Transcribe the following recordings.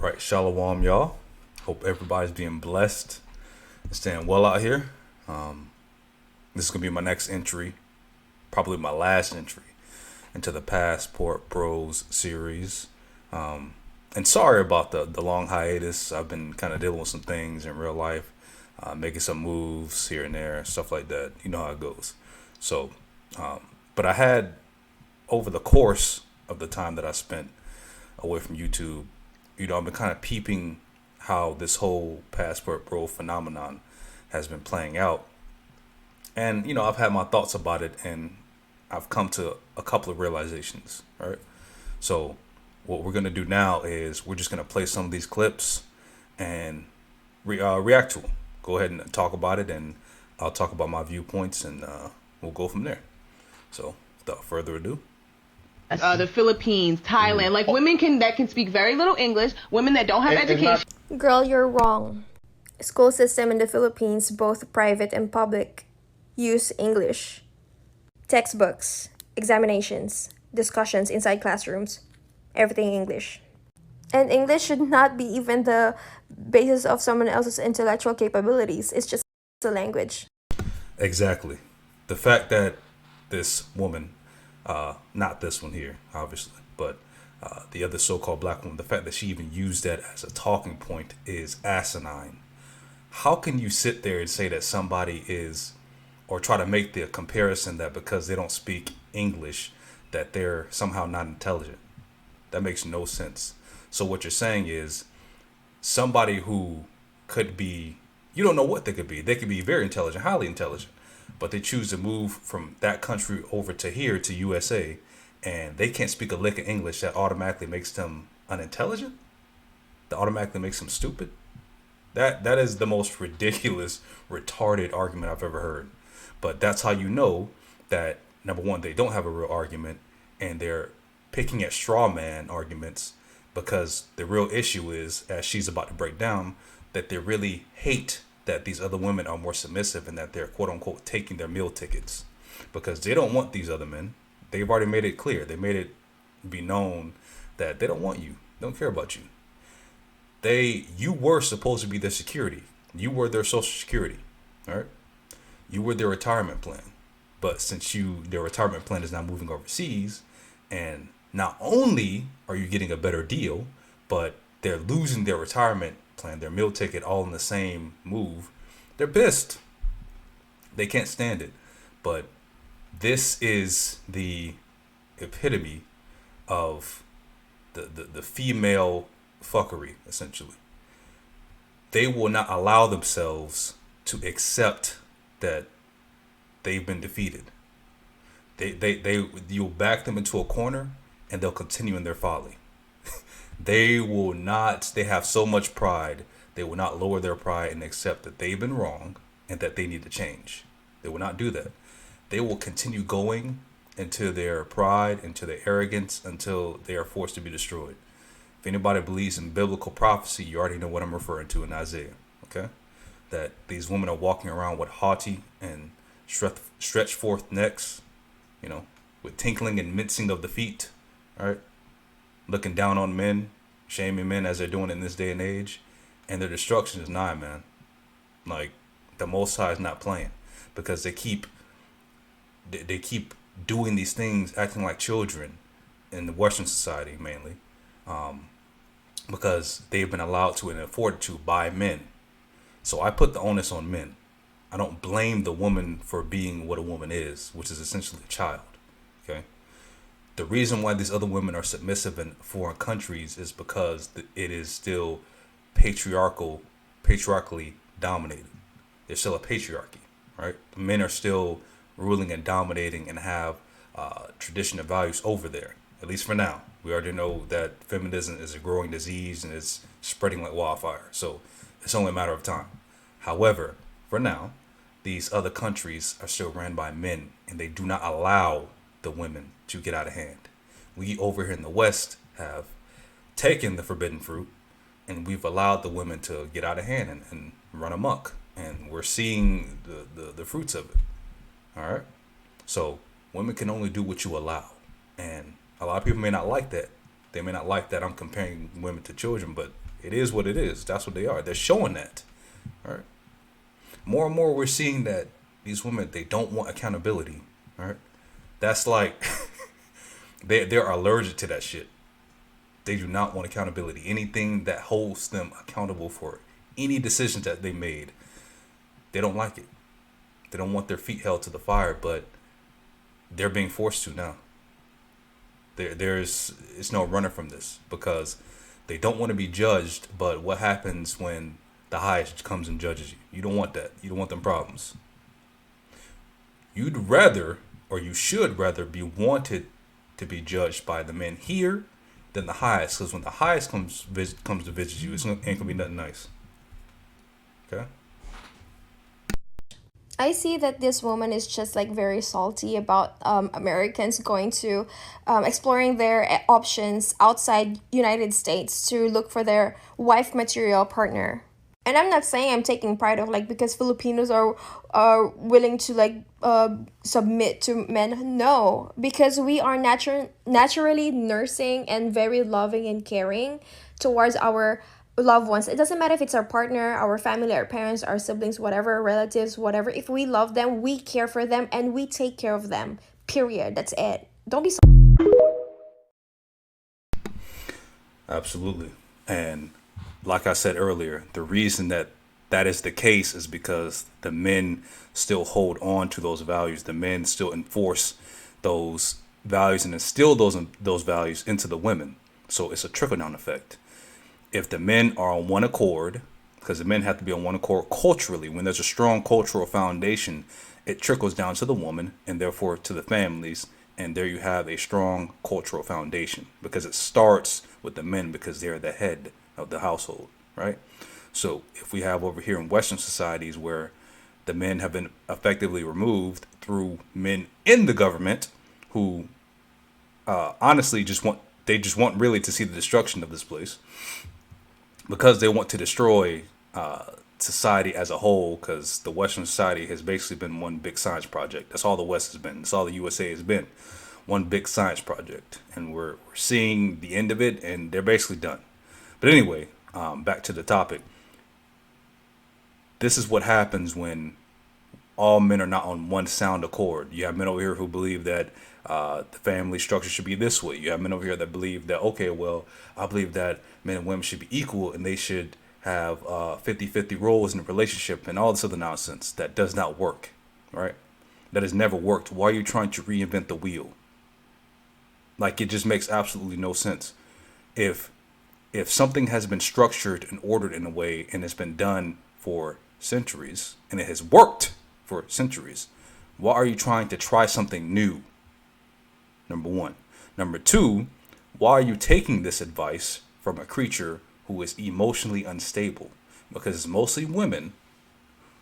Right, shalom, y'all. Hope everybody's being blessed and staying well out here. This is gonna be my next entry, probably my last entry into the Passport Bros series. And sorry about the long hiatus. I've been kind of dealing with some things in real life, making some moves here and there, stuff like that. You know how it goes. So, but I had over the course of the time that I spent away from YouTube, I've been kind of peeping how this whole Passport Bro phenomenon has been playing out. And, I've had my thoughts about it and I've come to a couple of realizations, right? So, what we're going to do now is we're just going to play some of these clips and react to them. Go ahead and talk about it, and I'll talk about my viewpoints, and we'll go from there. So, without further ado. The Philippines, Thailand, like women that can speak very little English, women that don't have education. Girl, you're wrong. School system in the Philippines, both private and public, use English. Textbooks, examinations, discussions inside classrooms, everything English. And English should not be even the basis of someone else's intellectual capabilities. It's just a language. Exactly. The fact that this woman, not this one here, obviously, but the other so-called black woman, the fact that she even used that as a talking point is asinine. How can you sit there and say that somebody is, or try to make the comparison that because they don't speak English, that they're somehow not intelligent? That makes no sense. So what you're saying is somebody who could be, you don't know what they could be. They could be very intelligent, highly intelligent, but they choose to move from that country over to here to USA, and they can't speak a lick of English. That automatically makes them unintelligent. That automatically makes them stupid. That is the most ridiculous, retarded argument I've ever heard. But that's how you know that, number one, they don't have a real argument, and they're picking at straw man arguments, because the real issue is, as she's about to break down, that they really hate that these other women are more submissive and that they're quote unquote taking their meal tickets, because they don't want these other men. They've already made it clear. They made it be known that they don't want you. They don't care about you. You were supposed to be their security. You were their social security, all right? You were their retirement plan. But since their retirement plan is now moving overseas, and not only are you getting a better deal, but they're losing their retirement plan, their meal ticket, all in the same move, they're pissed. They can't stand it. But this is the epitome of the female fuckery, essentially. They will not allow themselves to accept that they've been defeated. You'll back them into a corner and they'll continue in their folly. They will not, they have so much pride, they will not lower their pride and accept that they've been wrong and that they need to change. They will not do that. They will continue going into their pride, into their arrogance, until they are forced to be destroyed. If anybody believes in biblical prophecy, you already know what I'm referring to in Isaiah, okay? That these women are walking around with haughty and stretch forth necks, with tinkling and mincing of the feet, all right? Looking down on men, shaming men as they're doing in this day and age, and their destruction is nigh, man. Like, the Most High is not playing, because they keep doing these things, acting like children in the Western society mainly, because they've been allowed to and afforded to by men. So I put the onus on men. I don't blame the woman for being what a woman is, which is essentially a child. Okay. The reason why these other women are submissive in foreign countries is because it is still patriarchally dominated. There's still a patriarchy, right? The men are still ruling and dominating and have tradition and values over there, at least for now. We already know that feminism is a growing disease and it's spreading like wildfire. So it's only a matter of time. However, for now, these other countries are still ran by men, and they do not allow the women to get out of hand. We over here in the West have taken the forbidden fruit, and we've allowed the women to get out of hand and run amok. And we're seeing the fruits of it. All right. So women can only do what you allow. And a lot of people may not like that. They may not like that I'm comparing women to children, but It is what it is. That's what they are. They're showing that. All right. More and more, we're seeing that these women, they don't want accountability. All right. That's like they're allergic to that shit. They do not want accountability. Anything that holds them accountable for any decisions that they made, they don't like it. They don't want their feet held to the fire, but they're being forced to now. There's it's no running from this because they don't want to be judged. But what happens when the highest comes and judges you? You don't want that. You don't want them problems. You'd rather, or you should rather, be wanted to be judged by the men here than the highest. Because when the highest comes to visit you, ain't gonna be nothing nice. Okay. I see that this woman is just like very salty about Americans going to exploring their options outside United States to look for their wife material partner. And I'm not saying I'm taking pride of like because Filipinos are willing to like submit to men. No, because we are naturally nursing and very loving and caring towards our loved ones. It doesn't matter if it's our partner, our family, our parents, our siblings, whatever, relatives, whatever. If we love them, we care for them and we take care of them. Period. That's it. Don't be so. Absolutely. And like I said earlier, the reason that that is the case is because the men still hold on to those values. The men still enforce those values and instill those values into the women. So it's a trickle down effect. If the men are on one accord, because the men have to be on one accord culturally, when there's a strong cultural foundation, it trickles down to the woman and therefore to the families. And there you have a strong cultural foundation because it starts with the men because they're the head of the household, right? So if we have over here in Western societies where the men have been effectively removed through men in the government who honestly just want really to see the destruction of this place because they want to destroy society as a whole, because the Western society has basically been one big science project. That's all the West has been. That's all the USA has been. One big science project. And we're seeing the end of it, and they're basically done. But anyway, back to the topic. This is what happens when all men are not on one sound accord. You have men over here who believe that the family structure should be this way. You have men over here that believe that, okay, well, I believe that men and women should be equal and they should have 50-50 roles in a relationship and all this other nonsense. That does not work, right? That has never worked. Why are you trying to reinvent the wheel? Like, it just makes absolutely no sense. If something has been structured and ordered in a way and it's been done for centuries and it has worked for centuries, why are you trying to try something new? Number one. Number two, why are you taking this advice from a creature who is emotionally unstable? Because it's mostly women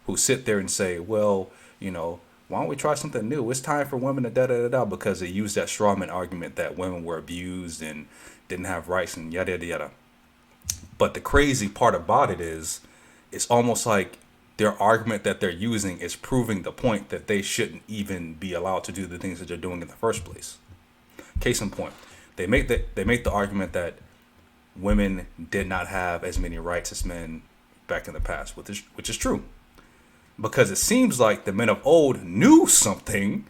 who sit there and say, well, why don't we try something new? It's time for women to da-da-da-da, because they use that strawman argument that women were abused and didn't have rights and yada, yada, yada. But the crazy part about it is, it's almost like their argument that they're using is proving the point that they shouldn't even be allowed to do the things that they're doing in the first place. Case in point, they make the argument that women did not have as many rights as men back in the past, which is true. Because it seems like the men of old knew something.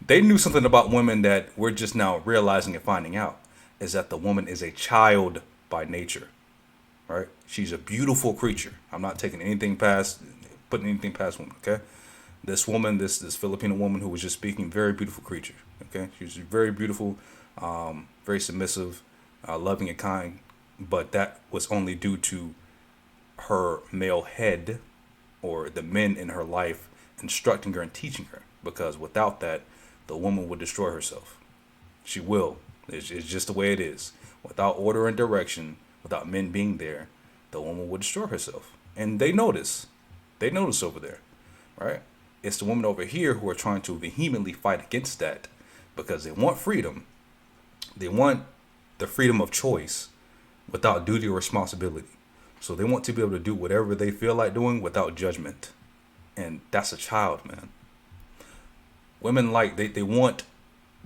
They knew something about women that we're just now realizing and finding out, is that the woman is a child by nature, right? She's a beautiful creature. I'm not putting anything past women, okay? This woman, this Filipino woman who was just speaking, very beautiful creature, okay? She was very beautiful, very submissive, loving and kind, but that was only due to her male head or the men in her life instructing her and teaching her, because without that, the woman would destroy herself. She will. It's just the way it is. Without order and direction, without men being there, the woman would destroy herself. And they notice. They notice over there, right? It's the women over here who are trying to vehemently fight against that because they want freedom. They want the freedom of choice without duty or responsibility. So they want to be able to do whatever they feel like doing without judgment. And that's a child, man. Women they want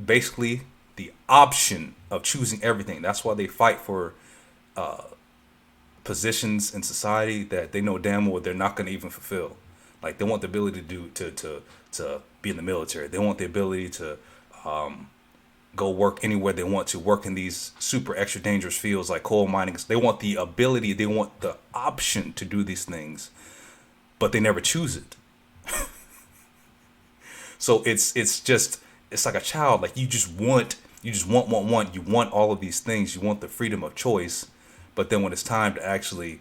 basically the option of choosing everything. That's why they fight for positions in society that they know damn well they're not going to even fulfill. Like they want the ability to to be in the military. They want the ability to go work anywhere they want to, work in these super extra dangerous fields like coal mining. They want the ability, they want the option to do these things, but they never choose it. So it's like a child. Like you just want you want all of these things. You want the freedom of choice, but then when it's time to actually,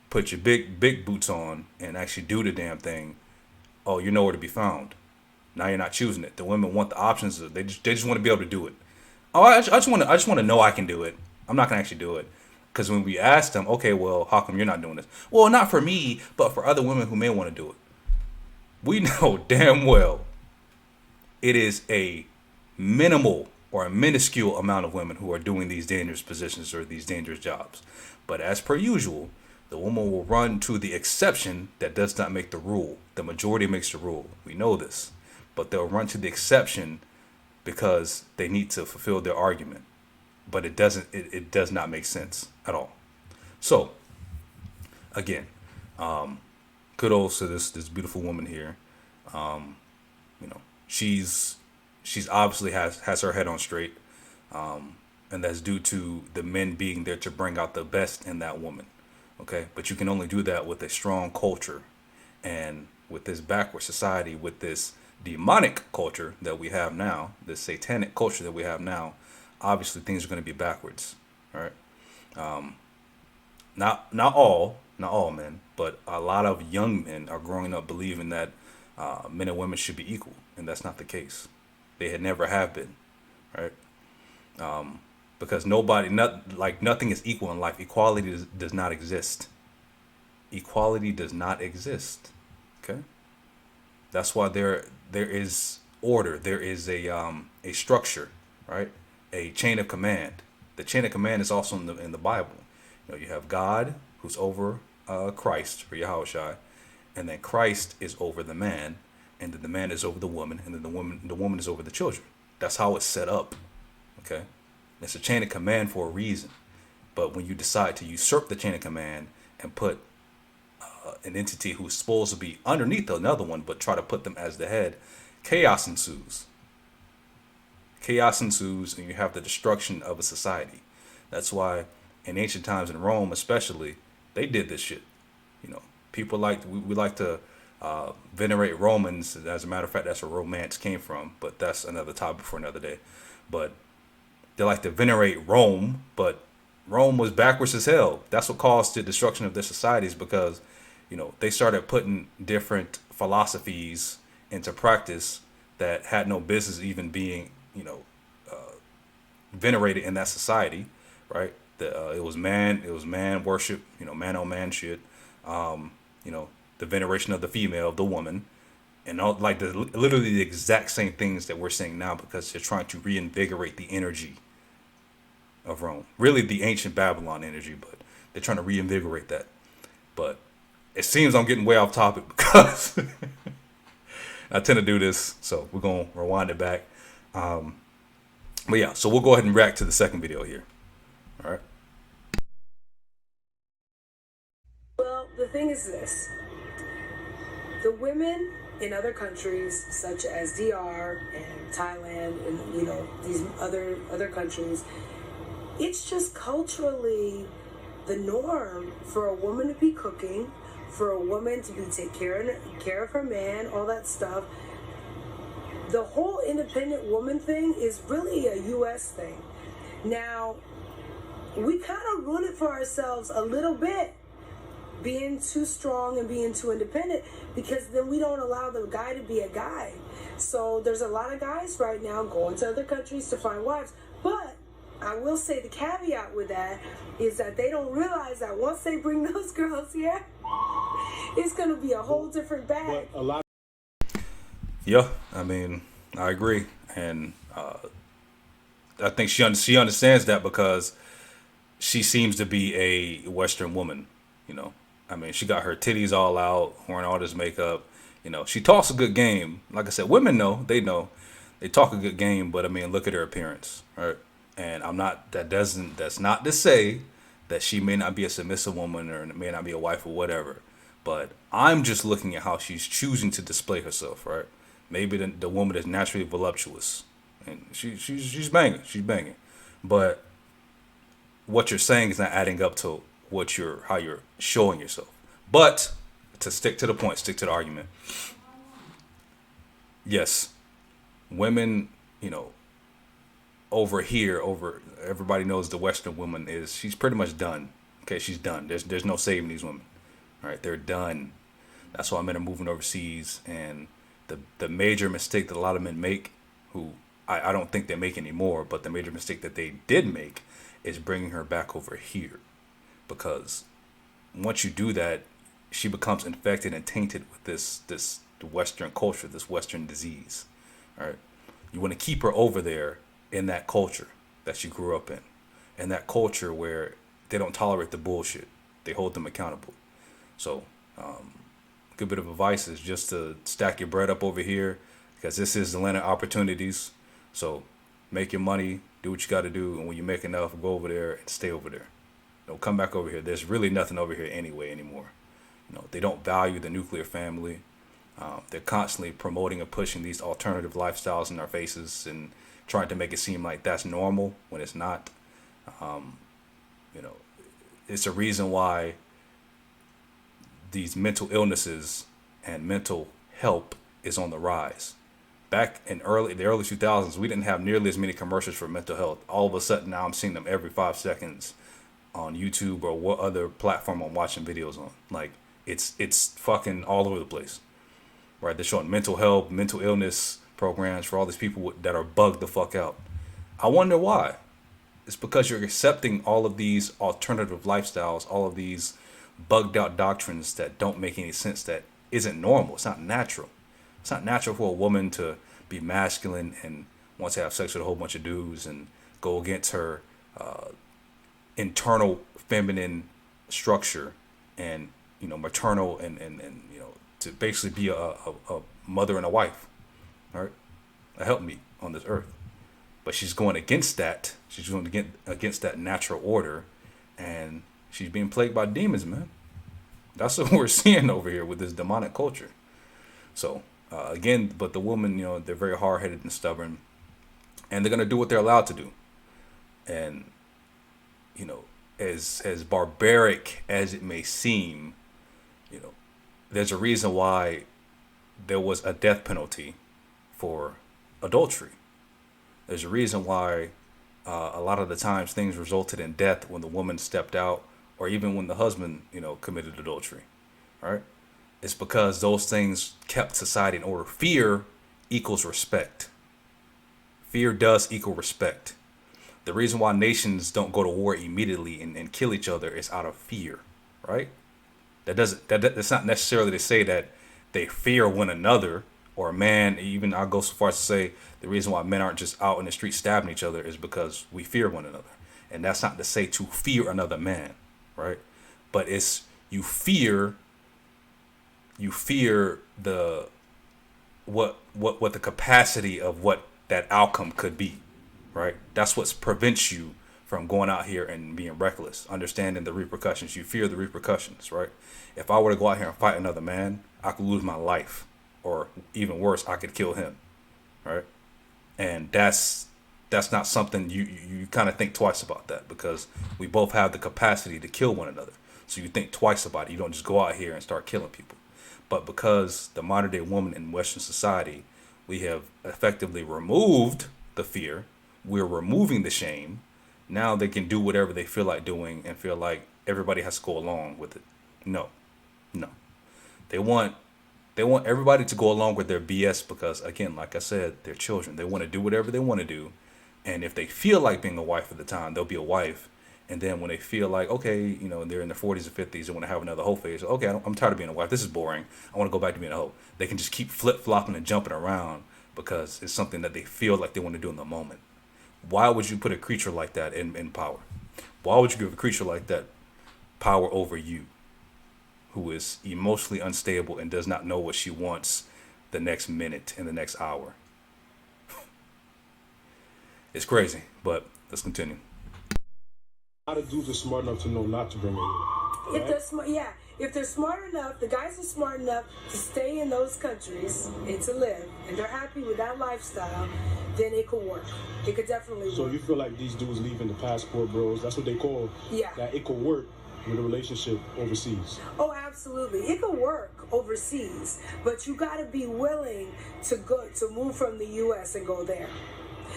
put your big boots on and actually do the damn thing, oh, you're nowhere to be found. Now you're not choosing it. The women want the options. They just want to be able to do it. Oh, I just want to know I can do it. I'm not gonna actually do it. Because when we asked them, okay, well, how come you're not doing this? Well, not for me, but for other women who may want to do it. We know damn well it is a minimal or a minuscule amount of women who are doing these dangerous positions or these dangerous jobs. But as per usual, the woman will run to the exception that does not make the rule. The majority makes the rule. We know this. But they'll run to the exception because they need to fulfill their argument. But it does not make sense at all. So, again, kudos to this beautiful woman here. She's obviously has her head on straight, and that's due to the men being there to bring out the best in that woman. Okay, but you can only do that with a strong culture, and with this backward society, with this demonic culture that we have now, this satanic culture that we have now. Obviously, things are going to be backwards. All right, not all men, but a lot of young men are growing up believing that men and women should be equal, and that's not the case. They had never have been, right? Because nothing is equal in life. Equality does not exist. Equality does not exist. Okay, that's why there is order. There is a structure, right? A chain of command. The chain of command is also in the Bible. You have God who's over Christ or Yahushua, and then Christ is over the man, and then the man is over the woman, and then the woman is over the children. That's how it's set up. Okay, it's a chain of command for a reason. But when you decide to usurp the chain of command and put an entity who's supposed to be underneath another one, but try to put them as the head, chaos ensues. Chaos ensues, and you have the destruction of a society. That's why in ancient times in Rome, especially, they did this shit. People we like to venerate Romans. As a matter of fact, that's where romance came from. But that's another topic for another day. But they like to venerate Rome, but Rome was backwards as hell. That's what caused the destruction of their societies, because they started putting different philosophies into practice that had no business even being venerated in that society, right? It was man worship, man on man shit, the veneration of the female, the woman, and all literally the exact same things that we're saying now, because they're trying to reinvigorate the energy of Rome, really the ancient Babylon energy, but they're trying to reinvigorate that. But it seems I'm getting way off topic because I tend to do this, so we're gonna rewind it back. But yeah, so we'll go ahead and react to the second video here. All right. Well, the thing is this. The women in other countries, such as DR and Thailand and, these other countries, it's just culturally the norm for a woman to be cooking, for a woman to be taking care of her man, all that stuff. The whole independent woman thing is really a U.S. thing. Now, we kind of ruin it for ourselves a little bit, being too strong and being too independent, because then we don't allow the guy to be a guy. So there's a lot of guys right now going to other countries to find wives. But I will say the caveat with that is that they don't realize that once they bring those girls here, it's going to be a whole different bag. Yeah, I mean, I agree. And I think she understands that, because she seems to be a Western woman, I mean, she got her titties all out, wearing all this makeup. She talks a good game. Like I said, women know. They talk a good game, but I mean, look at her appearance, right? And that's not to say that she may not be a submissive woman or may not be a wife or whatever. But I'm just looking at how she's choosing to display herself, right? Maybe the woman is naturally voluptuous, and she's banging, but what you're saying is not adding up to how you're showing yourself. But to stick to the point, stick to the argument. Yes, women, over here, everybody knows the Western woman she's pretty much done. Okay, she's done. There's no saving these women. All right, they're done. That's why men are moving overseas, and the major mistake that a lot of men make, who I don't think they make anymore, but the major mistake that they did make is bringing her back over here, because once you do that, she becomes infected and tainted with this Western culture, this Western disease. All right, you want to keep her over there in that culture that she grew up in that culture where they don't tolerate the bullshit. They hold them accountable. So, good bit of advice is just to stack your bread up over here, because this is the land of opportunities. So, make your money, do what you got to do, and when you make enough, go over there and stay over there. Don't come back over here. There's really nothing over here anymore. They don't value the nuclear family. They're constantly promoting and pushing these alternative lifestyles in our faces and trying to make it seem like that's normal when it's not. It's a reason why these mental illnesses and mental help is on the rise. Back in the early 2000s, we didn't have nearly as many commercials for mental health. All of a sudden now I'm seeing them every 5 seconds on YouTube or what other platform I'm watching videos on. Like it's fucking all over the place. Right? They're showing mental health, mental illness programs for all these people that are bugged the fuck out. I wonder why. It's because you're accepting all of these alternative lifestyles, all of these bugged out doctrines that don't make any sense, that isn't normal. It's not natural. It's not natural for a woman to be masculine and want to have sex with a whole bunch of dudes and go against her internal feminine structure and maternal and to basically be a mother and a wife. All right, a helpmeet on this earth. But she's going against that. She's going against that natural order, and she's being plagued by demons, man. That's what we're seeing over here with this demonic culture. So again, but the woman, they're very hard-headed and stubborn, and they're gonna do what they're allowed to do. And as barbaric as it may seem, there's a reason why there was a death penalty for adultery. There's a reason why a lot of the times things resulted in death when the woman stepped out, or even when the husband, committed adultery. Right? It's because those things kept society in order. Fear equals respect. Fear does equal respect. The reason why nations don't go to war immediately and kill each other is out of fear, right? That's not necessarily to say that they fear one another, or a man, even I'll go so far as to say the reason why men aren't just out in the street stabbing each other is because we fear one another. And that's not to say to fear another man, right? But it's you fear the what the capacity of what that outcome could be, right? That's what prevents you from going out here and being reckless, understanding the repercussions. You fear the repercussions, right? If I were to go out here and fight another man, I could lose my life, or even worse, I could kill him, right? And that's not something you kind of think twice about that, because we both have the capacity to kill one another. So you think twice about it. You don't just go out here and start killing people. But because the modern day woman in Western society, we have effectively removed the fear, we're removing the shame. Now they can do whatever they feel like doing and feel like everybody has to go along with it. No. They want everybody to go along with their BS because, again, like I said, they're children. They want to do whatever they want to do. And if they feel like being a wife at the time, they'll be a wife. And then when they feel like, okay, they're in their 40s or 50s and want to have another hoe phase, okay, I'm tired of being a wife. This is boring. I want to go back to being a hoe. They can just keep flip-flopping and jumping around because it's something that they feel like they want to do in the moment. Why would you put a creature like that in power? Why would you give a creature like that power over you, who is emotionally unstable and does not know what she wants the next minute and the next hour? It's crazy, but let's continue. A lot of dudes are smart enough to know not to bring her here. If they're smart, yeah. If they're smart enough, the guys are smart enough to stay in those countries and to live, and they're happy with that lifestyle, then it could work. It could definitely work. So you feel like these dudes leaving the passport bros, that's what they call, that it could work with a relationship overseas? Oh, absolutely. It could work overseas, but you got to be willing to move from the U.S. and go there.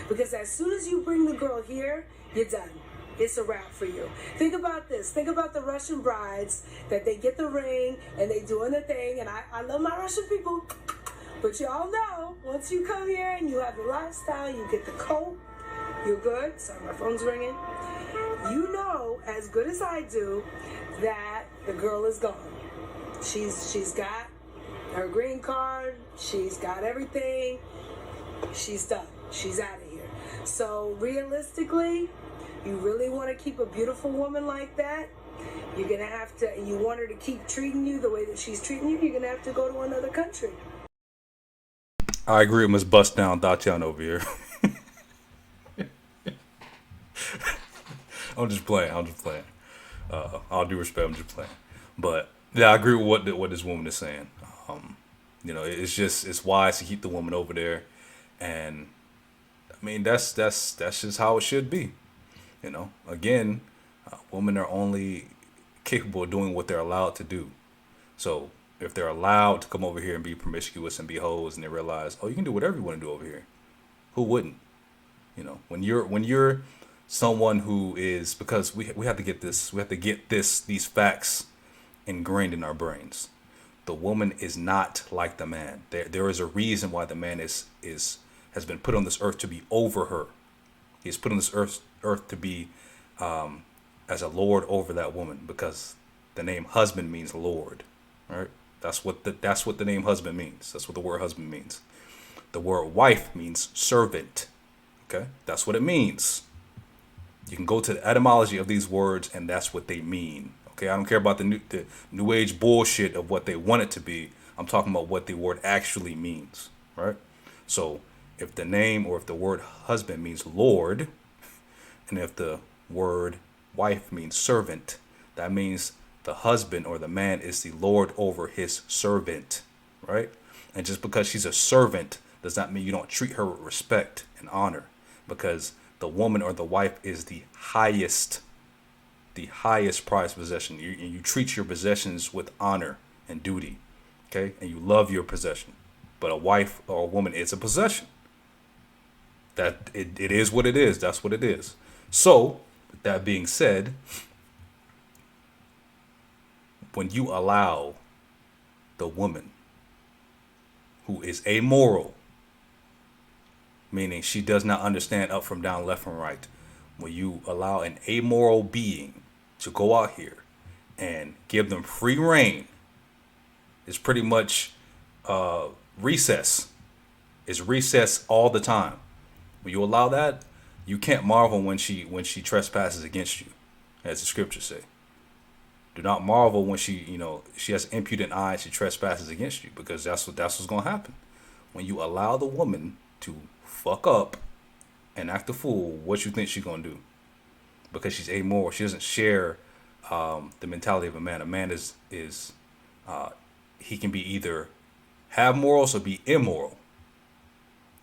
Because as soon as you bring the girl here, you're done. It's a wrap for you. Think about this. Think about the Russian brides that they get the ring and they doing the thing. And I love my Russian people. But y'all know, once you come here and you have the lifestyle, you get the coat, you're good. Sorry, my phone's ringing. You know, as good as I do, that the girl is gone. She's got her green card. She's got everything. She's done. She's out of here. So realistically, you really want to keep a beautiful woman like that, you're going to have to, and you want her to keep treating you the way that she's treating you, you're going to have to go to another country. I agree with Ms. Bust Down Datian over here. I'm just playing. All due respect, I'm just playing. But yeah, I agree with what this woman is saying. It's wise to keep the woman over there, and I mean that's just how it should be. Again, women are only capable of doing what they're allowed to do. So if they're allowed to come over here and be promiscuous and be hoes, and they realize, oh, you can do whatever you want to do over here, who wouldn't? When you're someone who is, because we have to get these facts ingrained in our brains. The woman is not like the man. There is a reason why the man has been put on this earth to be over her. He's put on this earth to be as a lord over that woman, because the name husband means lord, right? That's what the name husband means. That's what the word husband means. The word wife means servant. Okay, that's what it means. You can go to the etymology of these words, and that's what they mean. Okay, I don't care about the new age bullshit of what they want it to be. I'm talking about what the word actually means, right? So if the name, or if the word husband means lord, and if the word wife means servant, that means the husband or the man is the lord over his servant, right? And just because she's a servant does not mean you don't treat her with respect and honor, because the woman or the wife is the highest prized possession. You treat your possessions with honor and duty, okay? And you love your possession. But a wife or a woman is a possession. That it is what it is. That's what it is. So, with that being said, when you allow the woman who is amoral, meaning she does not understand up from down, left from right, when you allow an amoral being to go out here and give them free reign, it's pretty much recess. It's recess all the time. When you allow that, you can't marvel when she trespasses against you, as the scriptures say. Do not marvel when she has impudent eyes, she trespasses against you, because that's what's gonna happen. When you allow the woman to fuck up and act a fool, what you think she's gonna do? Because she's amoral, she doesn't share the mentality of a man. A man is he can be either have morals or be immoral,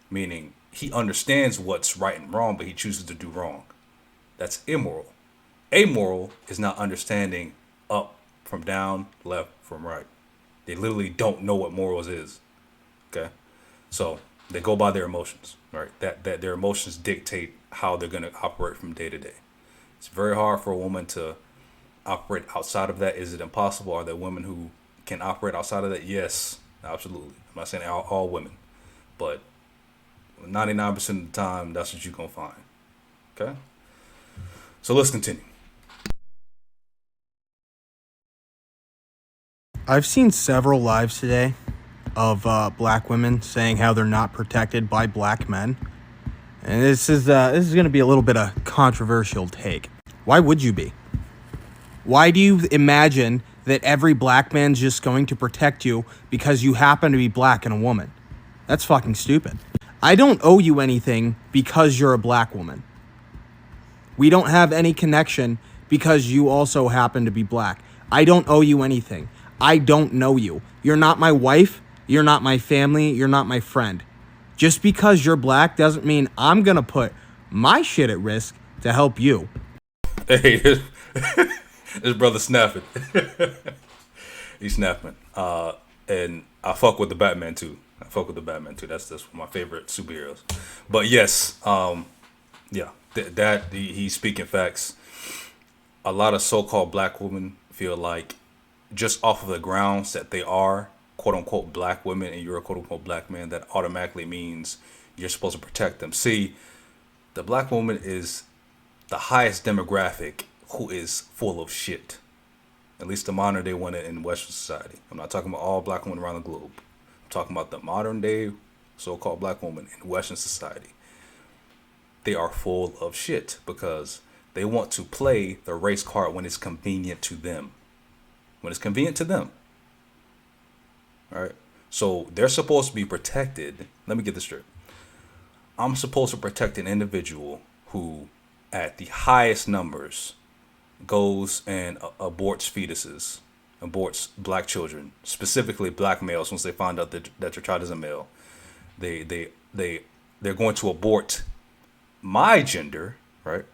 meaning he understands what's right and wrong, but he chooses to do wrong. That's immoral. Amoral is not understanding up from down, left from right. They literally don't know what morals is. Okay, so they go by their emotions, right? That their emotions dictate how they're going to operate from day to day. It's very hard for a woman to operate outside of that. Is it impossible? Are there women who can operate outside of that? Yes, absolutely. I'm not saying all women, but 99% of the time, that's what you're going to find. Okay? So let's continue. I've seen several lives today of black women saying how they're not protected by black men. And this is going to be a little bit of controversial take. Why would you be? Why do you imagine that every black man's just going to protect you because you happen to be black and a woman? That's fucking stupid. I don't owe you anything because you're a black woman. We don't have any connection because you also happen to be black. I don't owe you anything. I don't know you. You're not my wife. You're not my family. You're not my friend. Just because you're black doesn't mean I'm going to put my shit at risk to help you. Hey, this brother snapping. He's snapping. And I fuck with the Batman too. That's one of my favorite superheroes. But yes, yeah, he's speaking facts. A lot of so-called black women feel like just off of the grounds that they are quote unquote black women and you're a quote unquote black man, that automatically means you're supposed to protect them. See, the black woman is the highest demographic who is full of shit. At least the modern day one in Western society. I'm not talking about all black women around the globe. I'm talking about the modern day so-called black woman in Western society. They are full of shit because they want to play the race card when it's convenient to them. When it's convenient to them. All right. So they're supposed to be protected. Let me get this straight. I'm supposed to protect an individual who, at the highest numbers, goes and aborts fetuses, aborts black children, specifically black males. Once they find out that your child is a male, they're going to abort my gender, right?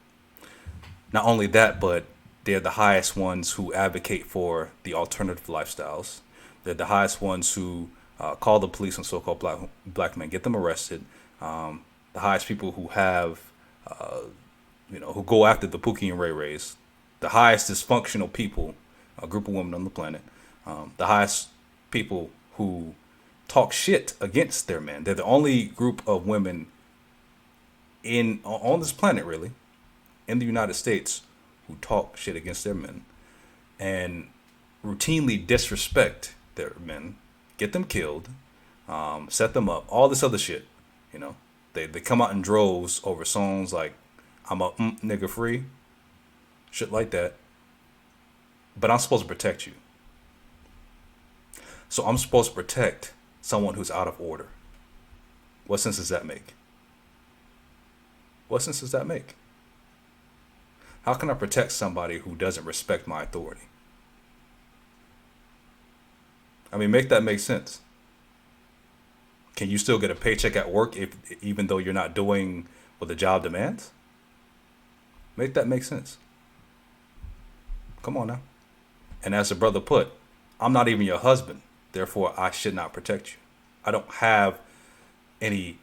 Not only that, but they're the highest ones who advocate for the alternative lifestyles. They're the highest ones who call the police on so-called black men, get them arrested. The highest people who have, who go after the Pookie and Ray Rays. The highest dysfunctional people, a group of women on the planet. The highest people who talk shit against their men. They're the only group of women on this planet, really, in the United States, who talk shit against their men and routinely disrespect their men, get them killed, set them up, all this other shit. You know, they come out in droves over songs like "I'm a nigga free," shit like that. But I'm supposed to protect you. So I'm supposed to protect someone who's out of order. What sense does that make? What sense does that make? How can I protect somebody who doesn't respect my authority? I mean, make that make sense. Can you still get a paycheck at work even though you're not doing what the job demands? Make that make sense. Come on now. And as the brother put, I'm not even your husband. Therefore, I should not protect you. I don't have any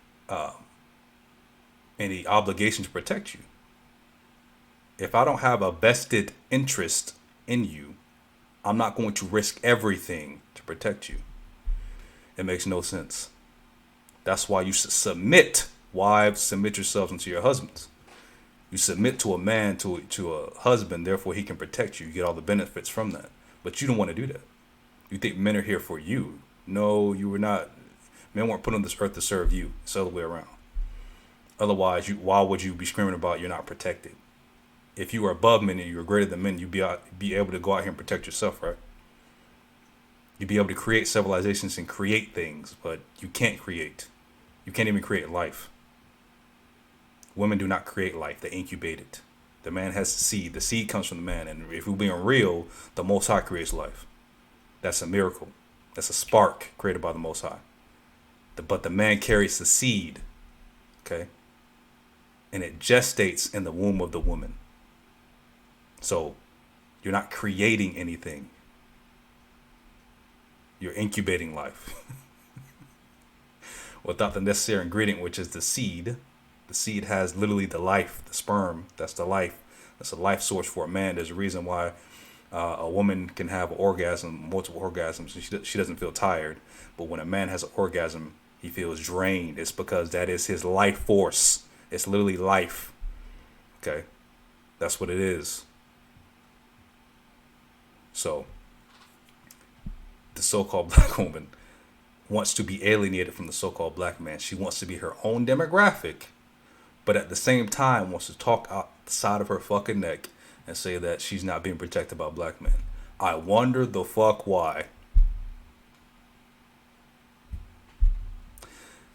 obligation to protect you. If I don't have a vested interest in you, I'm not going to risk everything to protect you. It makes no sense. That's why you should submit. Wives, submit yourselves unto your husbands. You submit to a man, to a husband, therefore he can protect you. You get all the benefits from that. But you don't want to do that. You think men are here for you. No, you were not. Men weren't put on this earth to serve you. It's the other way around. Otherwise, why would you be screaming about you're not protected? If you were above men and you were greater than men, you'd be able to go out here and protect yourself, right? You'd be able to create civilizations and create things, but you can't create. You can't even create life. Women do not create life. They incubate it. The man has the seed. The seed comes from the man. And if we're being real, the Most High creates life. That's a miracle. That's a spark created by the Most High. But the man carries the seed, okay? And it gestates in the womb of the woman. So you're not creating anything. You're incubating life. Without the necessary ingredient, which is the seed. The seed has literally the life, the sperm. That's the life. That's a life source for a man. There's a reason why a woman can have an orgasm, multiple orgasms. She doesn't feel tired. But when a man has an orgasm, he feels drained. It's because that is his life force. It's literally life. Okay? That's what it is. So, the so-called black woman wants to be alienated from the so-called black man. She wants to be her own demographic, but at the same time wants to talk out the side of her fucking neck and say that she's not being protected by black men. I wonder the fuck why.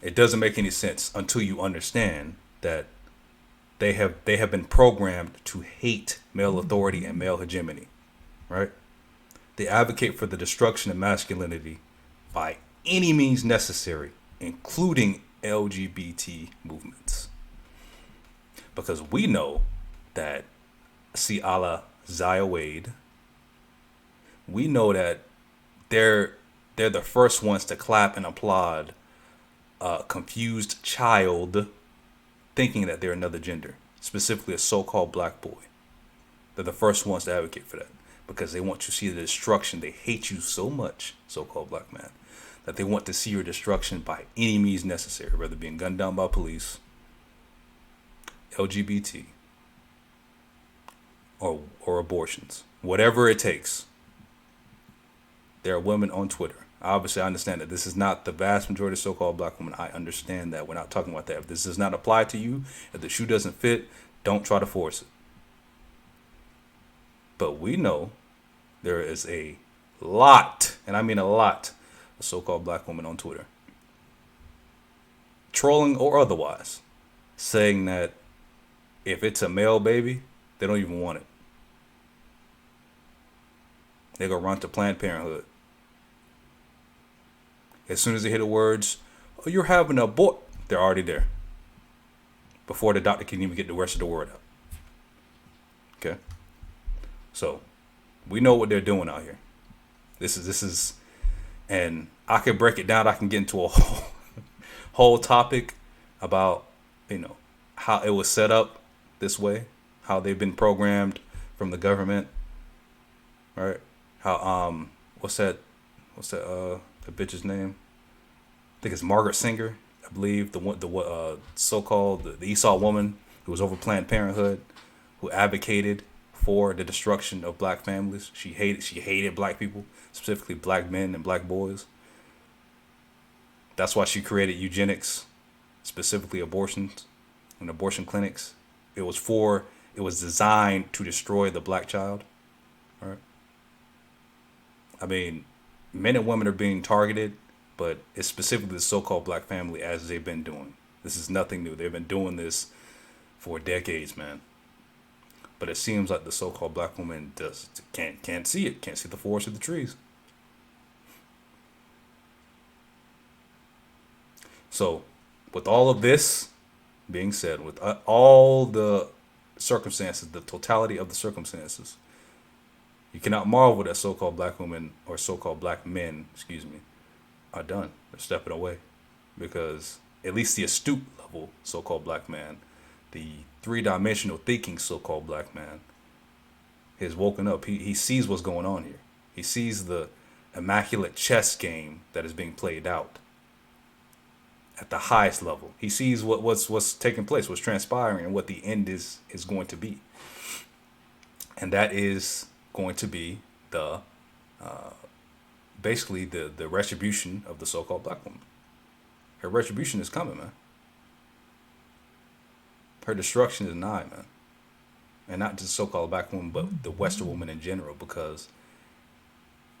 It doesn't make any sense until you understand that they have been programmed to hate male authority and male hegemony, right? They advocate for the destruction of masculinity by any means necessary, including LGBT movements. Because we know that, see, a la Zaya Wade, we know that they're the first ones to clap and applaud a confused child thinking that they're another gender, specifically a so-called black boy. They're the first ones to advocate for that because they want to see the destruction. They hate you so much, so-called black man, that they want to see your destruction by any means necessary, whether being gunned down by police, LGBT, or abortions, whatever it takes. There are women on Twitter. Obviously, I understand that this is not the vast majority of so-called black women. I understand that. We're not talking about that. If this does not apply to you, if the shoe doesn't fit, don't try to force it. But we know there is a lot, and I mean a lot, of so-called black women on Twitter, trolling or otherwise, saying that if it's a male baby, they don't even want it. They're going to run to Planned Parenthood. As soon as they hear the words, "Oh, you're having a boy," they're already there. Before the doctor can even get the rest of the word out. Okay? So, we know what they're doing out here. This is, and I can break it down. I can get into a whole topic about, how it was set up this way, how they've been programmed from the government, right? How what's that the bitch's name? I think it's Margaret Singer, I believe, the so-called the Esau woman who was over Planned Parenthood, who advocated for the destruction of black families. She hated black people, specifically black men and black boys. That's why she created eugenics, specifically abortions and abortion clinics. It was designed to destroy the black child. Right? I mean, men and women are being targeted, but it's specifically the so-called black family, as they've been doing. This is nothing new. They've been doing this for decades, man. But it seems like the so-called black woman can't see it, can't see the forest of the trees. So, with all of this being said, with all the circumstances, the totality of the circumstances, you cannot marvel that so-called black women or so-called black men, are done. They're stepping away because at least the astute level so-called black man, the three-dimensional thinking so-called black man, has woken up. He sees what's going on here. He sees the immaculate chess game that is being played out at the highest level. He sees what's taking place, what's transpiring, and what the end is going to be. And that is going to be the basically the retribution of the so-called black woman. Her retribution is coming, man. Her destruction is nigh, man. And not just so-called black woman, but the Western woman in general, because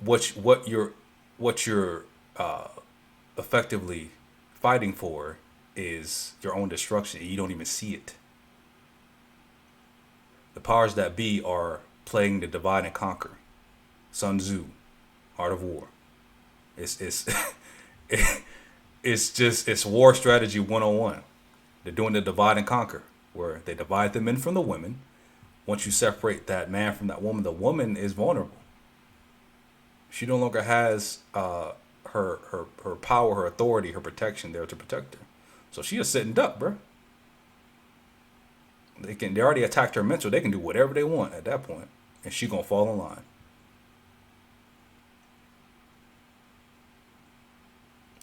what you're effectively fighting for is your own destruction, and you don't even see it. The powers that be are playing the divide and conquer. Sun Tzu, Art of War. It's war strategy 101. They're doing the divide and conquer, where they divide the men from the women. Once you separate that man from that woman, the woman is vulnerable. She no longer has her power, her authority, her protection there to protect her. So she is sitting duck, bro. They already attacked her mental. They can do whatever they want at that point, and she gonna fall in line.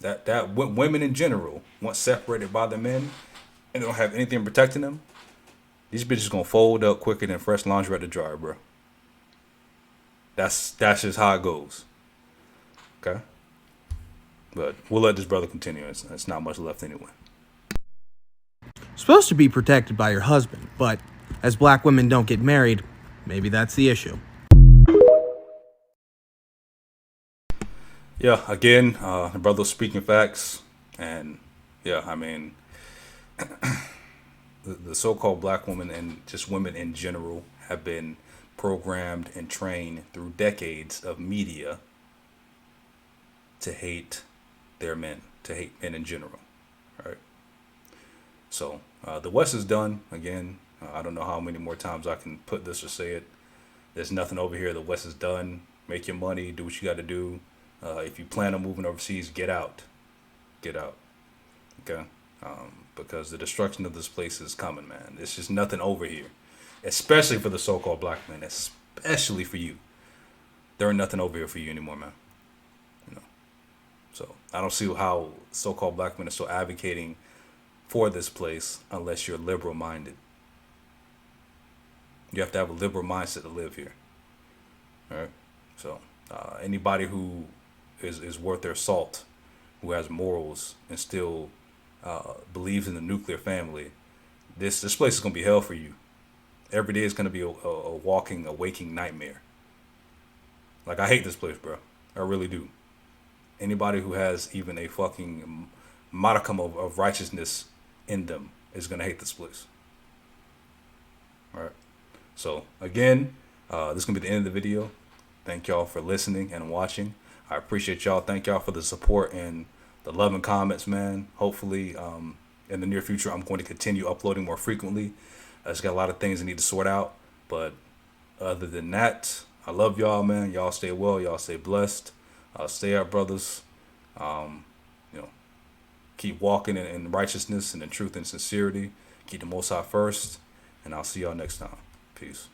That women in general, once separated by the men, and they don't have anything protecting them, these bitches gonna fold up quicker than fresh laundry at the dryer, bro. That's just how it goes. Okay? But we'll let this brother continue. It's not much left anyway. Supposed to be protected by your husband, but as black women don't get married, maybe that's the issue. Yeah, again, the brother was speaking facts, and yeah, I mean, the so-called black woman and just women in general have been programmed and trained through decades of media to hate their men, to hate men in general, right? So the West is done. Again, I don't know how many more times I can put this or say it. There's nothing over here. The West is done. Make your money. Do what you got to do. If you plan on moving overseas, get out. Get out. Okay? Because the destruction of this place is coming, man. There's just nothing over here. Especially for the so-called black men. Especially for you. There ain't nothing over here for you anymore, man. You know. So I don't see how so-called black men are still advocating for this place unless you're liberal minded. You have to have a liberal mindset to live here. All right. So anybody who is worth their salt, who has morals and still believes in the nuclear family, this place is gonna be hell for you. Every day is gonna be a walking, a waking nightmare. Like, I hate this place, bro. I really do. Anybody who has even a fucking modicum of righteousness in them is gonna hate this place. All right. So again, this is gonna be the end of the video. Thank y'all for listening and watching. I appreciate y'all. Thank y'all for the support and the love and comments, man. Hopefully, in the near future, I'm going to continue uploading more frequently. I just got a lot of things I need to sort out. But other than that, I love y'all, man. Y'all stay well. Y'all stay blessed. Stay up, brothers. Keep walking in righteousness and in truth and sincerity. Keep the Most High first. And I'll see y'all next time. Peace.